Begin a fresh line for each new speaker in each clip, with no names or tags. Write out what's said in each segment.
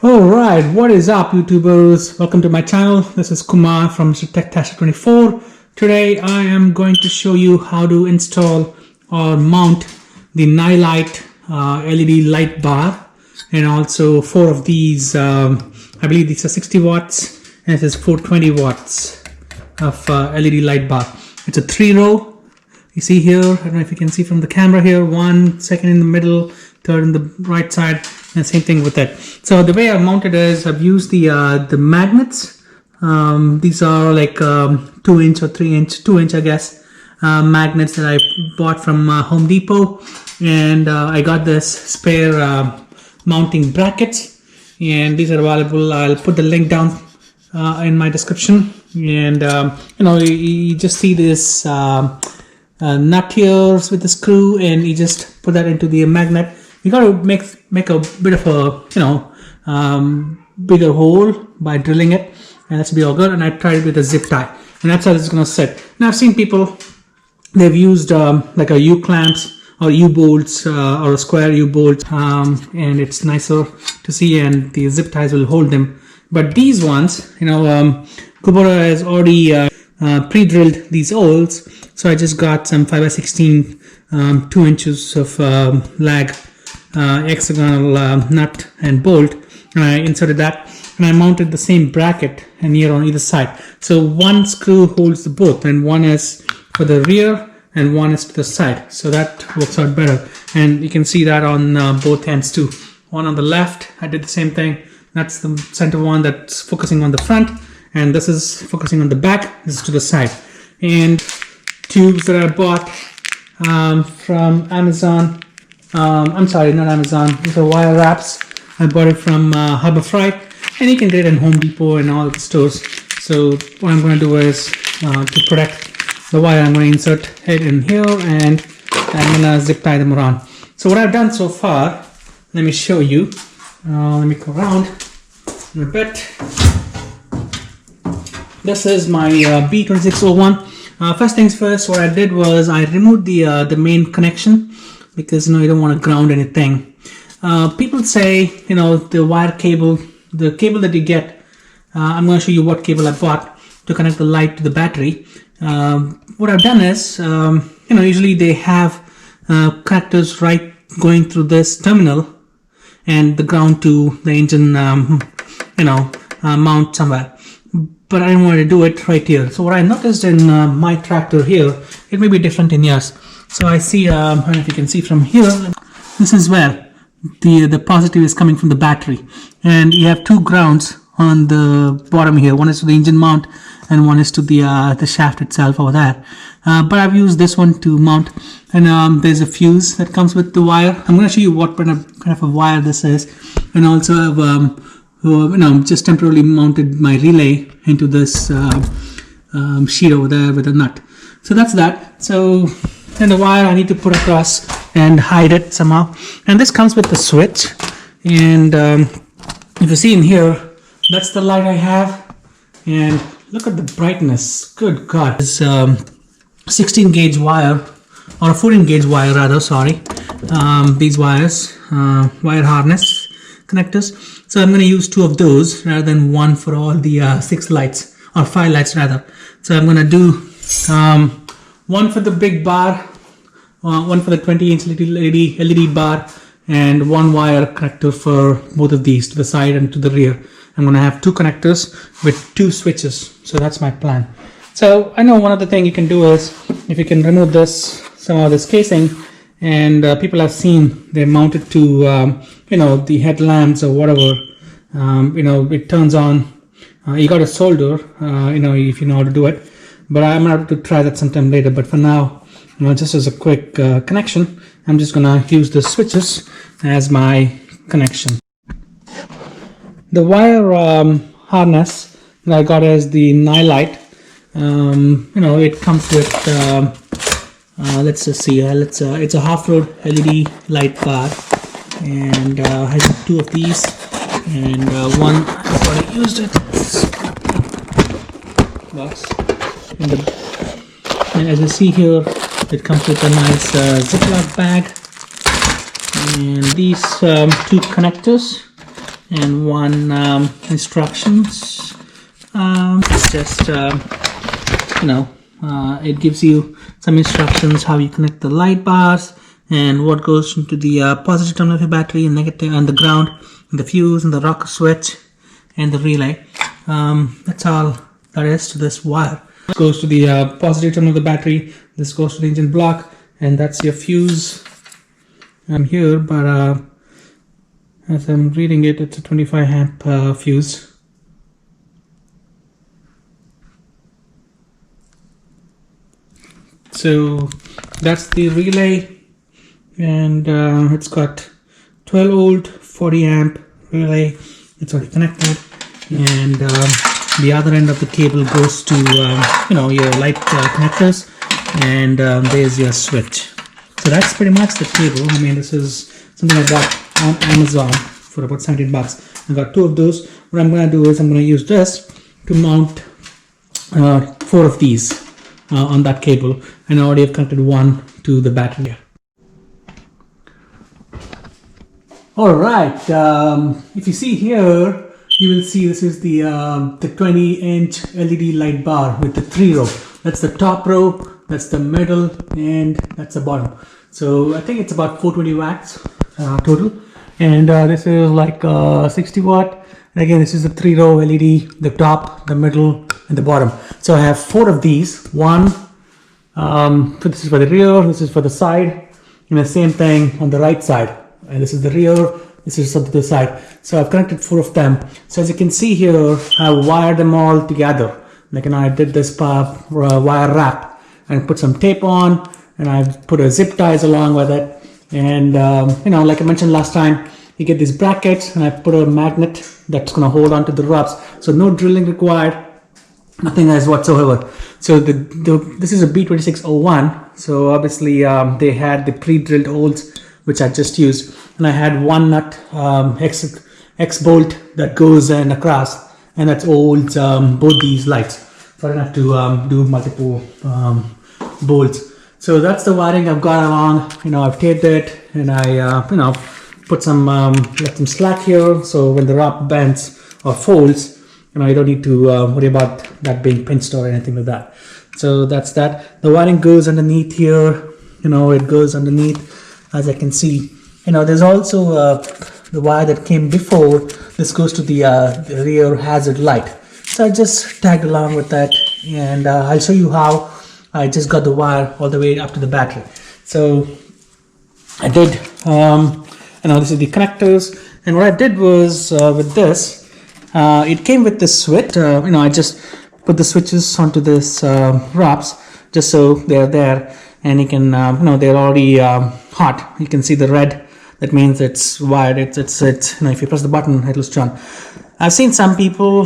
Alright, what is up YouTubers? Welcome to my channel. This is Kumar from Tech24. Today I am going to show you how to install or mount the NiLight LED light bar, and also 4 of these, I believe these are 60 watts and this is 420 watts of LED light bar. It's a 3-row. You see here, I don't know if you can see from the camera here, 1 second in the middle, third on the right side, and same thing with it. So the way I've mounted is I've used the magnets. These are like 2-inch or 3-inch, 2-inch I guess, magnets that I bought from Home Depot, and I got this spare mounting brackets, and these are available. I'll put the link down in my description, and you just see this nut here with the screw, and you just put that into the magnet. You got to make a bit of a bigger hole by drilling it, and that should be all good. And I tried it with a zip tie, and that's how it's going to sit. Now I've seen people, they've used like a U-clamps or U-bolts or a square U-bolt, and it's nicer to see, and the zip ties will hold them. But these ones, Kubota has already pre-drilled these holes, so I just got some 5x16 2 inches of lag hexagonal nut and bolt, and I inserted that, and I mounted the same bracket and here on either side. So one screw holds the both, and one is for the rear and one is to the side, so that works out better. And you can see that on both ends too. One on the left, I did the same thing. That's the center one that's focusing on the front, and this is focusing on the back. This is to the side. And tubes that I bought from Amazon. I'm sorry, not Amazon. These are wire wraps. I bought it from Harbor Freight, and you can get it in Home Depot and all the stores. So what I'm going to do is to protect the wire, I'm going to insert it in here, and I'm going to zip tie them around. So what I've done so far, let me show you. Let me go around in a bit. This is my B2601. First things first, what I did was I removed the main connection, because you don't want to ground anything. People say the wire cable, the cable that you get, I'm going to show you what cable I bought to connect the light to the battery. What I've done is usually they have connectors right going through this terminal and the ground to the engine mount somewhere, but I didn't want to do it right here. So what I noticed in my tractor here, it may be different in yours. So I see, I don't know if you can see from here, this is where the positive is coming from the battery, and you have 2 grounds on the bottom here. One is to the engine mount and one is to the shaft itself over there. But I've used this one to mount, and there's a fuse that comes with the wire. I'm going to show you what kind of a wire this is, and also I've just temporarily mounted my relay into this sheet over there with a nut. So that's that. So then the wire I need to put across and hide it somehow, and this comes with the switch, and if you see in here, that's the light I have, and look at the brightness. Good God. It's 16 gauge wire, or a 14 gauge wire rather, sorry. These wires, wire harness connectors. So I'm going to use 2 of those rather than 1 for all the 6 lights, or 5 lights rather. So I'm going to do 1 for the big bar, 1 for the 20-inch LED bar, and 1 wire connector for both of these, to the side and to the rear. I'm going to have 2 connectors with 2 switches. So that's my plan. So I know one other thing you can do is, if you can remove this casing, and people have seen they mount it to the headlamps or whatever. It turns on. You got to solder, if you know how to do it. But I'm going to try that sometime later. But for now, just as a quick connection, I'm just going to use the switches as my connection. The wire harness that I got is the NiLight. It comes with, let's just see, it's a Offroad LED light bar, and has 2 of these, and one I've already used it. Box. And as you see here, it comes with a nice Ziploc bag, and these 2 connectors, and one instructions. It's just it gives you some instructions how you connect the light bars and what goes into the positive terminal of your battery, and negative, and the ground, and the fuse, and the rocker switch, and the relay. That's all there is to this wire. This goes to the positive terminal of the battery. This goes to the engine block, and that's your fuse. I'm here, but as I'm reading it, it's a 25 amp fuse. So that's the relay, and it's got 12 volt 40 amp relay. It's already connected, and the other end of the cable goes to your light connectors, and there's your switch. So that's pretty much the cable. I mean, this is something I got on Amazon for about 17 bucks. I got 2 of those. What I'm going to do is I'm going to use this to mount 4 of these on that cable, and I already have connected one to the battery. All right, if you see here, you will see this is the 20-inch LED light bar with the 3 row. That's the top row, that's the middle, and that's the bottom. So I think it's about 420 watts total, and this is like 60 watt. And again, this is the 3 row LED, the top, the middle, and the bottom. So I have 4 of these. One, so this is for the rear, this is for the side, and the same thing on the right side. And this is the rear, this is on the side. So I've connected 4 of them. So as you can see here, I wired them all together. Like, I did this wire wrap and put some tape on, and I've put a zip ties along with it. And like I mentioned last time, you get these brackets, and I put a magnet that's going to hold on to the rubs. So no drilling required, nothing else whatsoever. So this is a B2601. So obviously they had the pre-drilled holes, which I just used, and I had one nut X bolt that goes in across, and that holds both these lights. So I don't have to do multiple bolts. So that's the wiring I've got along. I've taped it, and I put some left some slack here, so when the rod bends or folds, you don't need to worry about that being pinched or anything like that. So that's that. The wiring goes underneath here. It goes underneath, as I can see. There's also the wire that came before. This goes to the rear hazard light. So I just tagged along with that, and I'll show you how I just got the wire all the way up to the battery. So I did, this is the connectors, and what I did was with this, it came with this switch. I just put the switches onto this wraps just so they're there, and you can, they're already hot. You can see the red. That means it's wired. It's if you press the button, it'll switch on. I've seen some people,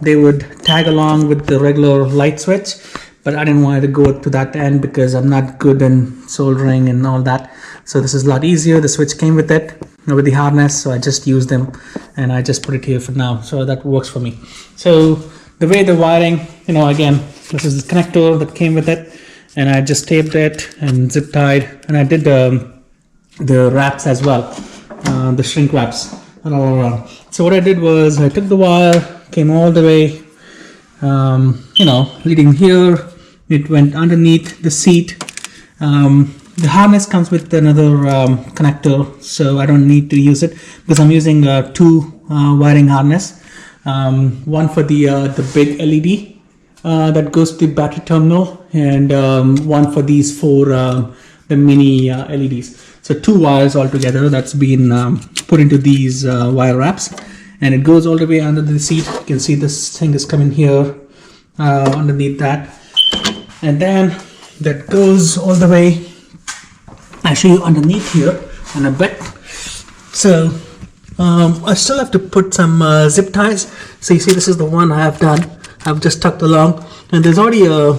they would tag along with the regular light switch, but I didn't want to go to that end because I'm not good in soldering and all that. So this is a lot easier. The switch came with it, with the harness, so I just used them, and I just put it here for now. So that works for me. So the way the wiring, again, this is the connector that came with it, and I just taped it and zip tied, and I did the wraps as well, the shrink wraps all around. So what I did was I took the wire, came all the way, leading here. It went underneath the seat. The harness comes with another connector, so I don't need to use it because I'm using 2 wiring harness. One for the big LED that goes to the battery terminal, and one for these 4 the mini LEDs. So 2 wires altogether that's been put into these wire wraps, and it goes all the way under the seat. You can see this thing is coming here underneath that, and then that goes all the way. I'll show you underneath here in a bit. So I still have to put some zip ties. So you see, this is the one I have done. I've just tucked along, and there's already a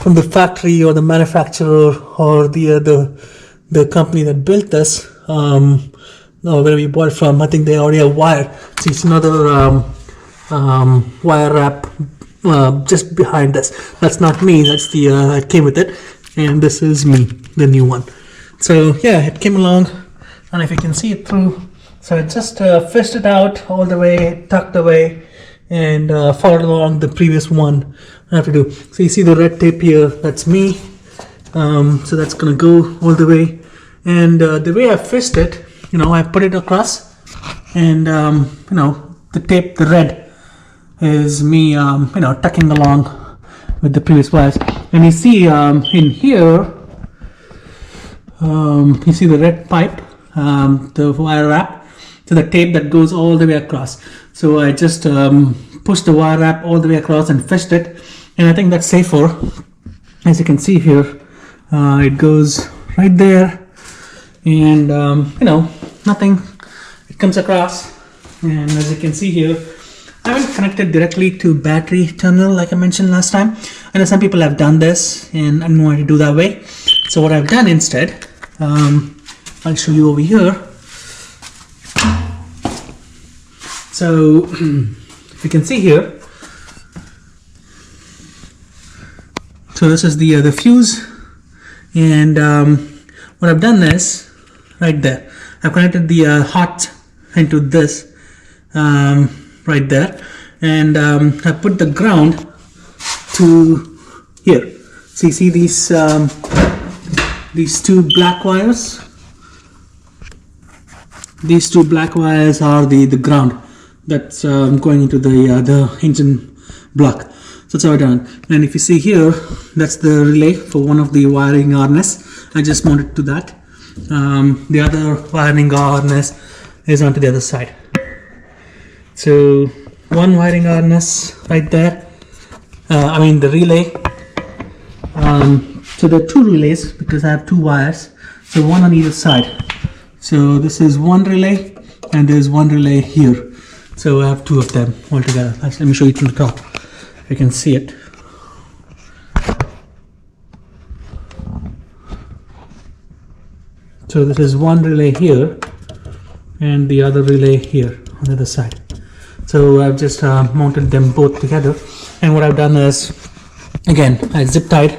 from the factory or the manufacturer or the company that built this, wherever you bought it from, I think they already have wire. So it's another wire wrap just behind this. That's not me, that's the it came with it, and this is me, the new one. So yeah, it came along, and if you can see it through, So I just fished it out all the way, tucked away, and followed along the previous one I have to do. So you see the red tape here, that's me. So that's gonna go all the way. And the way I fished it, I put it across, and the tape, the red, is me, tucking along with the previous wires. And you see in here, you see the red pipe, the wire wrap. So the tape that goes all the way across. So I just pushed the wire wrap all the way across and fished it, and I think that's safer. As you can see here, it goes right there, and nothing. It comes across, and as you can see here, I haven't connected directly to battery terminal like I mentioned last time. I know some people have done this, and I don't want to do that way. So what I've done instead, I'll show you over here. So if you can see here, so this is the fuse, and what I've done is right there. I've connected the hot into this right there, and I put the ground to here. So you see these two black wires. These two black wires are the ground that's going into the engine block. So that's how I done. And if you see here, that's the relay for one of the wiring harness. I just mounted to that. The other wiring harness is onto the other side. So one wiring harness right there. The relay. So there are two relays because I have two wires. So one on either side. So this is one relay, and there's one relay here. So I have two of them all together. Actually, let me show you from the top. You can see it. So this is one relay here, and the other relay here on the other side. So I've just mounted them both together. And what I've done is, again, I zip tied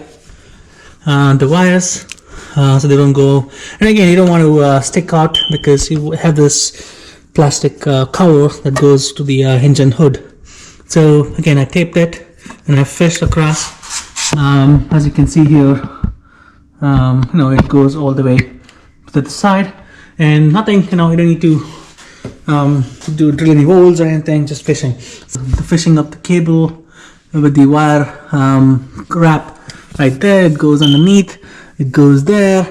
the wires so they don't go. And again, you don't want to stick out because you have this plastic cover that goes to the engine hood. So again, I taped it and I fished across. As you can see here, it goes all the way to the side, and nothing. You don't need to drill any holes or anything. Just fishing. So the fishing of the cable with the wire wrap right there. It goes underneath. It goes there,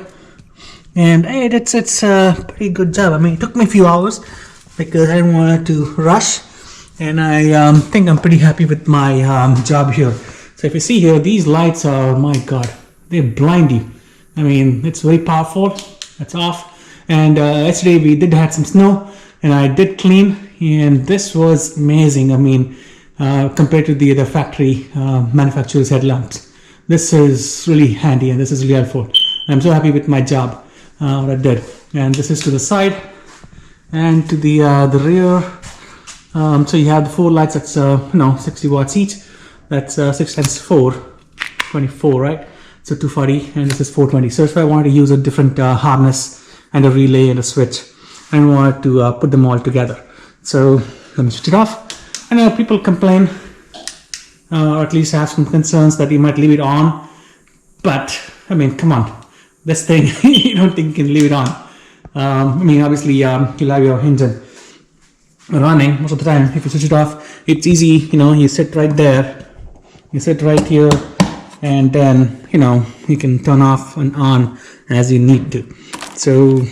and it's a pretty good job. It took me a few hours because I didn't want to rush, and I think I'm pretty happy with my job here. So if you see here, these lights are, my god, they blind you. It's very powerful. It's off. And yesterday we did have some snow, and I did clean, and this was amazing. Compared to the other factory manufacturer's headlamps, this is really handy, and this is really helpful. I'm so happy with my job, what I did. And this is to the side and to the rear. So you have the four lights. That's 60 watts each. That's 6 times 4, 24, right? So 240, and this is 420. So if I wanted to use a different harness and a relay and a switch, I wanted to put them all together. So let me switch it off. I know people complain, or at least have some concerns that you might leave it on, but come on, this thing you don't think you can leave it on. Obviously you'll have your engine running most of the time. If you switch it off, it's easy. You sit right there, you sit right here, and then you can turn off and on as you need to. So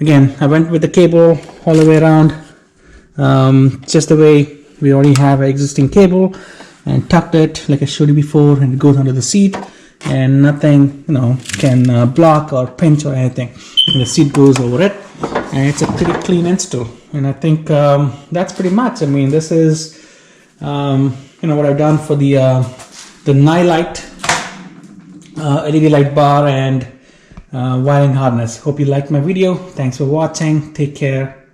again, I went with the cable all the way around, just the way we already have an existing cable, and tucked it like I showed you before, and it goes under the seat, and nothing can block or pinch or anything, and the seat goes over it, and it's a pretty clean install. And I think that's pretty much. This is what I've done for the NiLight LED light bar and wiring harness. Hope you liked my video. Thanks for watching. Take care.